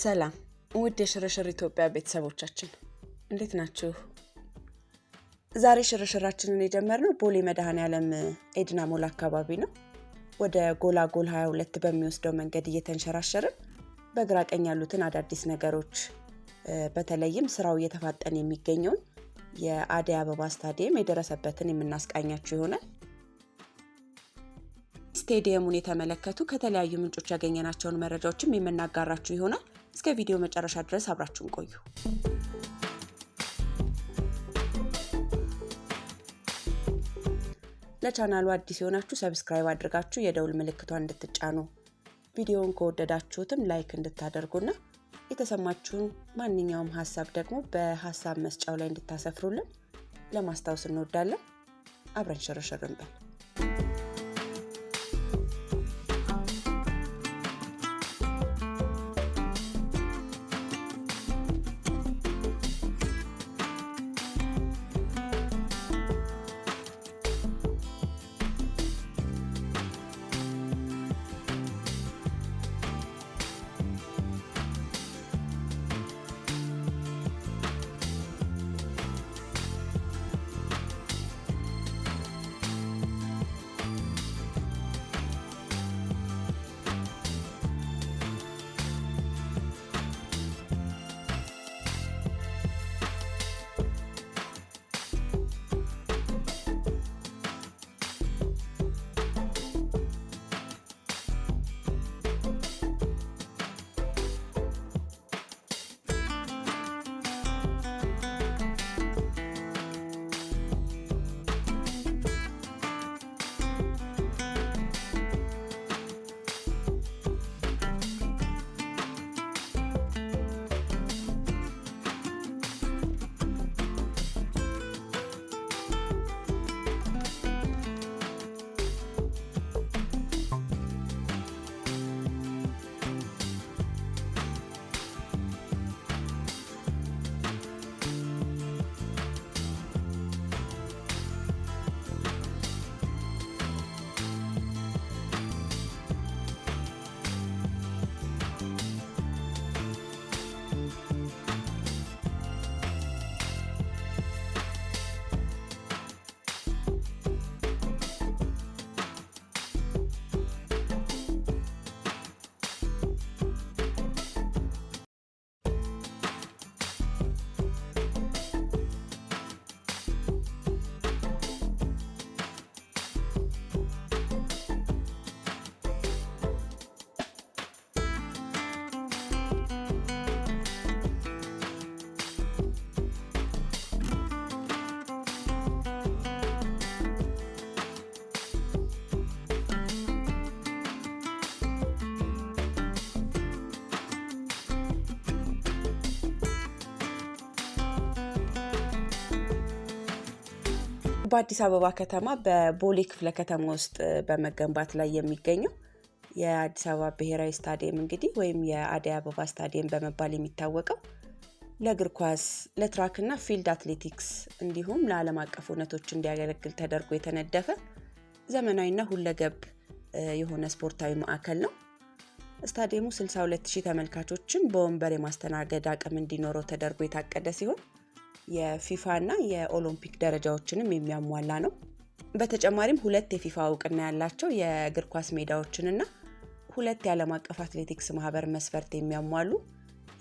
ሰላም ውድ የሽርሽር ኢትዮጵያ ቤተሰቦቻችን እንዴት ናችሁ? ዛሬ ሽርሽራችንን የጀመርነው ቦሌ መድኃኔዓለም ኤድና ሞል አካባቢ ነው። ወደ ጎላጎል 22 በሚወስደው መንገድ እየተንሸራሸርን በግራ ቀኝ ያሉትን አዳዲስ ነገሮች በተለይም ስራው እየተፋጠነ የሚገኘውን የአደይ አበባ ስታዲየም የደረሰበትን የምናስቃኛችሁ ይሆናል። ስታዲየሙን የተመለከቱ ከተለያዩ ምንጮች ያገኘናቸውን መረጃዎችም የምናጋራችሁ ይሆናል። እስከ ቪዲዮ መጨረሻ ድረስ አብራችሁን ቆዩ። ለቻናሉ አዲስ የሆናችሁ ሰብስክራይብ አድርጋችሁ የደውል ምልክቷን እንድትጫኑ፣ ቪዲዮውን ከወደዳችሁትም ላይክ እንድታደርጉና የተሰማችሁን ማንኛውም ሐሳብ ደግሞ በሐሳብ መስጫው ላይ እንድታሰፍሩልን ለማስታወስ እንወዳለን። አብረን ሽርሽር እንበል። በአዲስ አበባ ከተማ በቦሌ ክፍለ ከተማ ውስጥ በመገንባት ላይ የሚገኘው የአዲስ አበባ ብሔራዊ ስታዲየም እንግዲህ ወይም የአደይ አበባ ስታዲየም በመባል የሚታወቀው ለእግር ኳስ፣ ለትራክና ፊልድ አትሌቲክስ እንዲሁም ለዓለም አቀፍ እውነቶች እንዲያገለግል ተደርጎ የተነደፈ ዘመናዊና ሁለገብ የሆነ ስፖርታዊ ማዕከል ነው። ስታዲየሙ 62000 ተመልካቾችን በወንበር የማስተናገድ አቅም እንዲኖረው ተደርጎ የታቀደ ሲሆን የፊፋ እና የኦሎምፒክ ደረጃዎችንም የሚያሟላ ነው። በተጨማሪም 2 የፊፋ እውቅና ያላቸው የእግር ኳስ ሜዳዎችንና 2 የዓለም አቀፍ አትሌቲክስ ማህበር መስፈርት የሚያሟሉ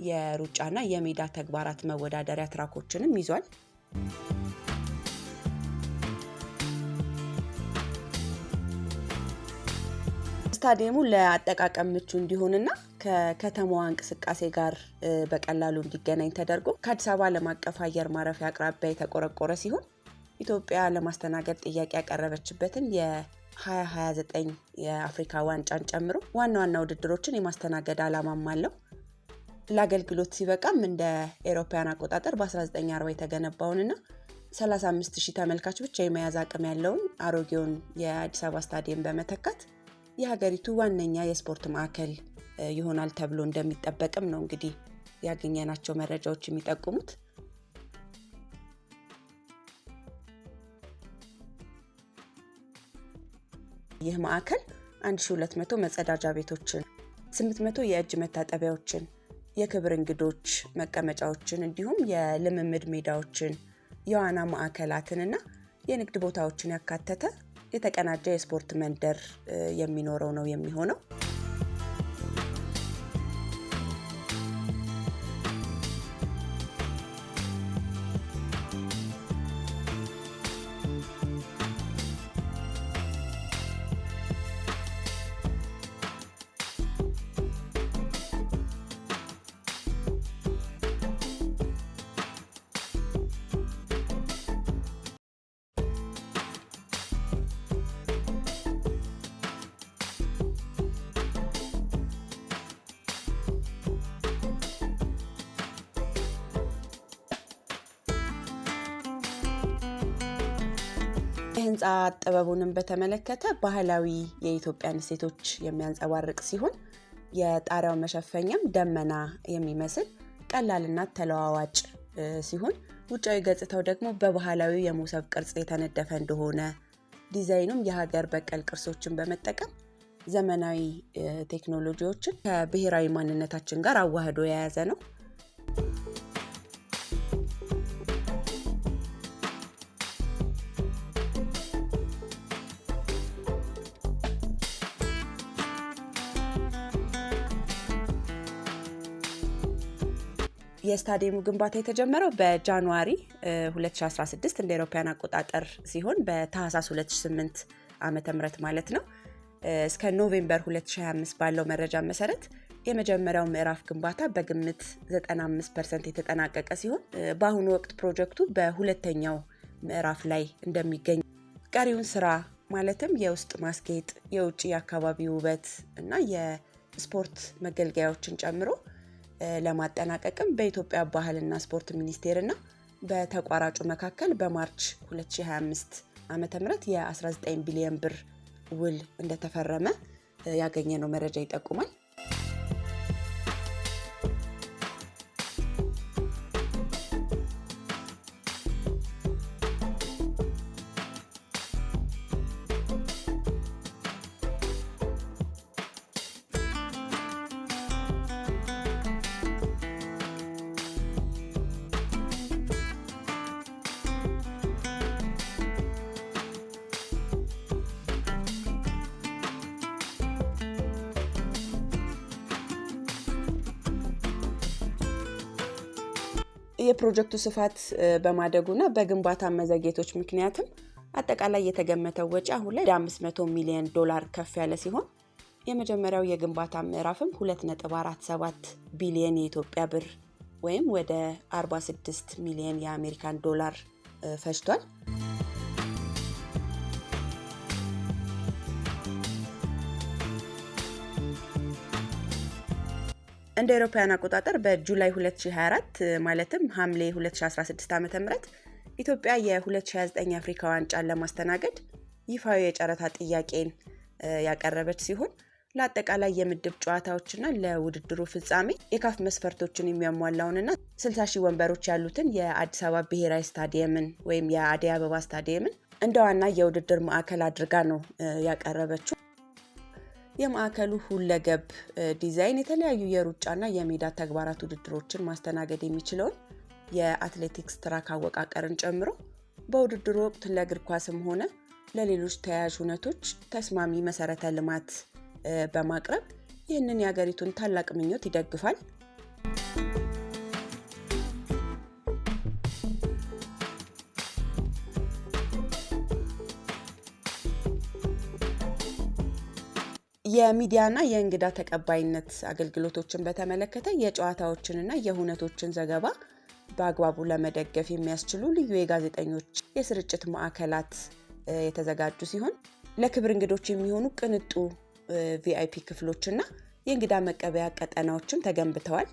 የሩጫና የሜዳ ተግባራት መወዳደሪያ ትራኮችንም ይዟል። ስታዲየሙ ለአጠቃቀም ምቹ እንዲሆንና ከከተማዋ እንቅስቃሴ ጋር በቀላሉ እንዲገናኝ ተደርጎ ከአዲስ አበባ ዓለም አቀፍ አየር ማረፊያ አቅራቢያ የተቆረቆረ ሲሆን ኢትዮጵያ ለማስተናገድ ጥያቄ ያቀረበችበትን የ2029 የአፍሪካ ዋንጫን ጨምሮ ዋና ዋና ውድድሮችን የማስተናገድ ዓላማም አለው። ለአገልግሎት ሲበቃም እንደ አውሮፓውያን አቆጣጠር በ1940 የተገነባውንና 35000 ተመልካች ብቻ የመያዝ አቅም ያለውን አሮጌውን የአዲስ አበባ ስታዲየም በመተካት የሀገሪቱ ዋነኛ የስፖርት ማዕከል ይሆናል ተብሎ እንደሚጠበቅም ነው እንግዲህ ያገኘናቸው መረጃዎች የሚጠቁሙት። ይህ ማዕከል 1200 መጸዳጃ ቤቶችን፣ 800 የእጅ መታጠቢያዎችን፣ የክብር እንግዶች መቀመጫዎችን እንዲሁም የልምምድ ሜዳዎችን፣ የዋና ማዕከላትንና የንግድ ቦታዎችን ያካተተ የተቀናጀ የስፖርት መንደር የሚኖረው ነው የሚሆነው። የህንፃ ጥበቡንም በተመለከተ ባህላዊ የኢትዮጵያን እሴቶች የሚያንጸባርቅ ሲሆን የጣሪያው መሸፈኛም ደመና የሚመስል ቀላልና ተለዋዋጭ ሲሆን ውጫዊ ገጽታው ደግሞ በባህላዊ የሞሰብ ቅርጽ የተነደፈ እንደሆነ፣ ዲዛይኑም የሀገር በቀል ቅርሶችን በመጠቀም ዘመናዊ ቴክኖሎጂዎችን ከብሔራዊ ማንነታችን ጋር አዋህዶ የያዘ ነው። የስታዲየሙ ግንባታ የተጀመረው በጃንዋሪ 2016 እንደ አውሮፓውያን አቆጣጠር ሲሆን በታህሳስ 2008 ዓመተ ምህረት ማለት ነው እስከ ኖቬምበር 2025 ባለው መረጃ መሰረት የመጀመሪያው ምዕራፍ ግንባታ በግምት 95% የተጠናቀቀ ሲሆን በአሁኑ ወቅት ፕሮጀክቱ በሁለተኛው ምዕራፍ ላይ እንደሚገኝ፣ ቀሪውን ስራ ማለትም የውስጥ ማስጌጥ፣ የውጭ አካባቢ ውበት እና የስፖርት መገልገያዎችን ጨምሮ ለማጠናቀቅም በኢትዮጵያ ባህልና ስፖርት ሚኒስቴርና በተቋራጩ መካከል በማርች 2025 ዓመተ ምህረት የ19 ቢሊዮን ብር ውል እንደተፈረመ ያገኘነው መረጃ ይጠቁማል። የፕሮጀክቱ ስፋት በማደጉና በግንባታ መዘግየቶች ምክንያትም አጠቃላይ የተገመተው ወጪ አሁን ላይ $500 ሚሊዮን ከፍ ያለ ሲሆን የመጀመሪያው የግንባታ ምዕራፍም 2.47 ቢሊዮን የኢትዮጵያ ብር ወይም ወደ 46 ሚሊዮን የአሜሪካን ዶላር ፈጅቷል። እንደ አውሮፓውያን አቆጣጠር በጁላይ 2024 ማለትም ሐምሌ 2016 ዓ.ም ኢትዮጵያ የ2029 አፍሪካ ዋንጫን ለማስተናገድ ይፋዊ የጨረታ ጥያቄን ያቀረበች ሲሆን ለአጠቃላይ የምድብ ጨዋታዎችና ለውድድሩ ፍጻሜ የካፍ መስፈርቶችን የሚያሟላውንና 60,000 ወንበሮች ያሉትን የአዲስ አበባ ብሔራዊ ስታዲየምን ወይም የአዲስ አበባ ስታዲየምን እንደ ዋና የውድድር ማዕከል አድርጋ ነው ያቀረበችው። የማዕከሉ ሁለገብ ዲዛይን የተለያዩ የሩጫና የሜዳ ተግባራት ውድድሮችን ማስተናገድ የሚችለውን የአትሌቲክስ ትራክ አወቃቀርን ጨምሮ በውድድሩ ወቅት ለእግር ኳስም ሆነ ለሌሎች ተያያዥ ሁነቶች ተስማሚ መሰረተ ልማት በማቅረብ ይህንን የሀገሪቱን ታላቅ ምኞት ይደግፋል። የሚዲያና የእንግዳ ተቀባይነት አገልግሎቶችን በተመለከተ የጨዋታዎችንና የሁነቶችን ዘገባ በአግባቡ ለመደገፍ የሚያስችሉ ልዩ የጋዜጠኞች የስርጭት ማዕከላት የተዘጋጁ ሲሆን ለክብር እንግዶች የሚሆኑ ቅንጡ ቪአይፒ ክፍሎችና የእንግዳ መቀበያ ቀጠናዎችም ተገንብተዋል።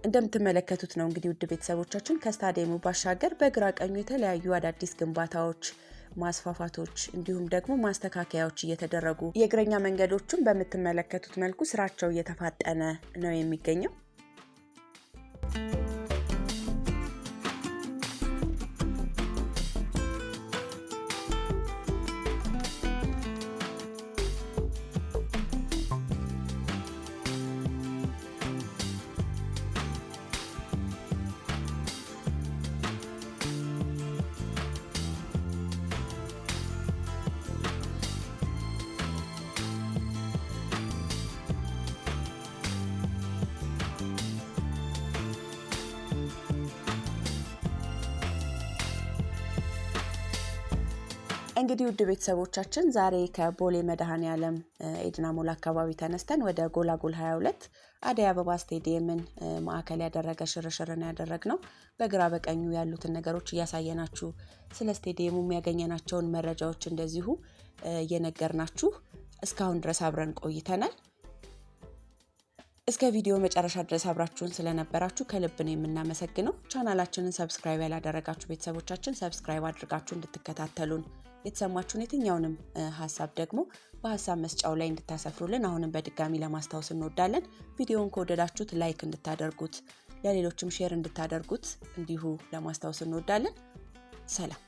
እንደምትመለከቱት ነው እንግዲህ ውድ ቤተሰቦቻችን ከስታዲየሙ ባሻገር በግራ ቀኙ የተለያዩ አዳዲስ ግንባታዎች፣ ማስፋፋቶች እንዲሁም ደግሞ ማስተካከያዎች እየተደረጉ የእግረኛ መንገዶችን በምትመለከቱት መልኩ ስራቸው እየተፋጠነ ነው የሚገኘው። እንግዲህ ውድ ቤተሰቦቻችን ዛሬ ከቦሌ መድኃኔዓለም ኤድና ሞል አካባቢ ተነስተን ወደ ጎላጎል 22 አደይ አበባ ስቴዲየምን ማዕከል ያደረገ ሽርሽርን ያደረግነው በግራ በቀኙ ያሉትን ነገሮች እያሳየናችሁ ስለ ስቴዲየሙ የሚያገኘናቸውን መረጃዎች እንደዚሁ እየነገርናችሁ እስካሁን ድረስ አብረን ቆይተናል። እስከ ቪዲዮ መጨረሻ ድረስ አብራችሁን ስለነበራችሁ ከልብ ነው የምናመሰግነው። ቻናላችንን ሰብስክራይብ ያላደረጋችሁ ቤተሰቦቻችን ሰብስክራይብ አድርጋችሁ እንድትከታተሉን የተሰማችሁን የትኛውንም ሐሳብ ደግሞ በሐሳብ መስጫው ላይ እንድታሰፍሩልን አሁንም በድጋሚ ለማስታወስ እንወዳለን። ቪዲዮውን ከወደዳችሁት ላይክ እንድታደርጉት ለሌሎችም ሼር እንድታደርጉት እንዲሁ ለማስታወስ እንወዳለን። ሰላም።